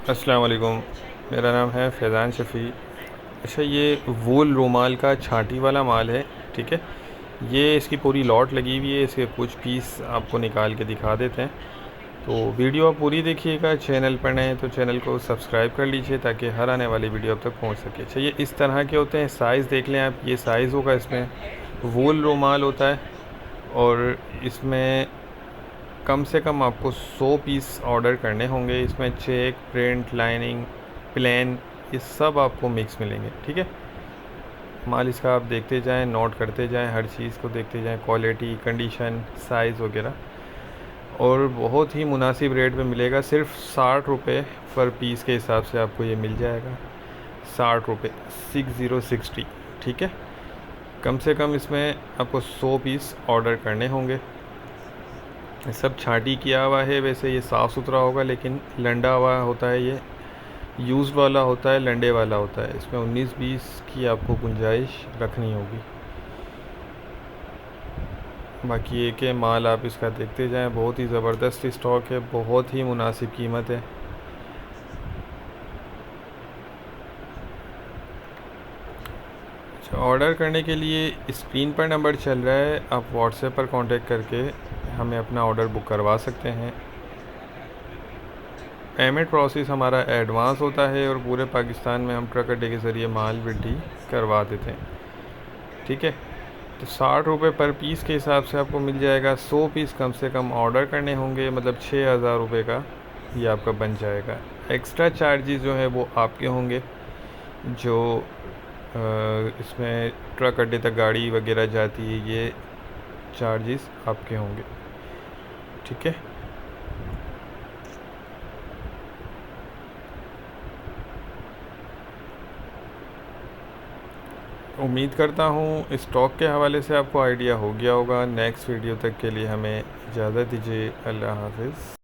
अस्सलाम वालेकुम। मेरा नाम है फैज़ान शफ़ी। अच्छा, ये वूल रुमाल का छाटी वाला माल है, ठीक है। ये इसकी पूरी लॉट लगी हुई है, इसके कुछ पीस आपको निकाल के दिखा देते हैं। तो वीडियो आप पूरी देखिएगा। चैनल पर नए हैं तो चैनल को सब्सक्राइब कर लीजिए ताकि हर आने वाली वीडियो अब तक पहुंच सके। अच्छा, ये इस तरह के होते हैं, साइज़ देख लें आप। ये साइज़ होगा, इसमें वूल रुमाल होता है और इसमें कम से कम आपको 100 पीस ऑर्डर करने होंगे। इसमें चेक, प्रिंट, लाइनिंग, प्लेन, ये सब आपको मिक्स मिलेंगे, ठीक है। माल इसका आप देखते जाएं, नोट करते जाएं, हर चीज़ को देखते जाएं, क्वालिटी, कंडीशन, साइज़ वगैरह। और बहुत ही मुनासिब रेट में मिलेगा। सिर्फ 60 रुपये पर पीस के हिसाब से आपको ये मिल जाएगा। 60 रुपये, 6060, ठीक है। कम से कम इसमें आपको 100 पीस ऑर्डर करने होंगे। सब छाटी किया हुआ है, वैसे ये साफ़ सुथरा होगा, लेकिन लंडा हुआ होता है, ये यूज़ वाला होता है, लंडे वाला होता है। इसमें 19-20 की आपको गुंजाइश रखनी होगी। बाकी एक है माल, आप इसका देखते जाएं। बहुत ही ज़बरदस्त स्टॉक है, बहुत ही मुनासिब कीमत है। अच्छा, ऑर्डर करने के लिए स्क्रीन पर नंबर चल रहा है, आप व्हाट्सएप पर कांटेक्ट करके हमें अपना ऑर्डर बुक करवा सकते हैं। पेमेंट प्रोसेस हमारा एडवांस होता है और पूरे पाकिस्तान में हम ट्रक अड्डे के ज़रिए माल विड्डी करवा देते हैं, ठीक है। तो 60 रुपये पर पीस के हिसाब से आपको मिल जाएगा। 100 पीस कम से कम ऑर्डर करने होंगे, मतलब 6000 रुपये का ये आपका बन जाएगा। एक्स्ट्रा चार्जेस जो है वो आपके होंगे, जो इसमें ट्रक अड्डे तक गाड़ी वगैरह जाती है, ये चार्जेस आपके होंगे, ठीक है। उम्मीद करता हूँ स्टॉक के हवाले से आपको आइडिया हो गया होगा। नेक्स्ट वीडियो तक के लिए हमें इजाज़त दीजिए। अल्लाह हाफ़िज़।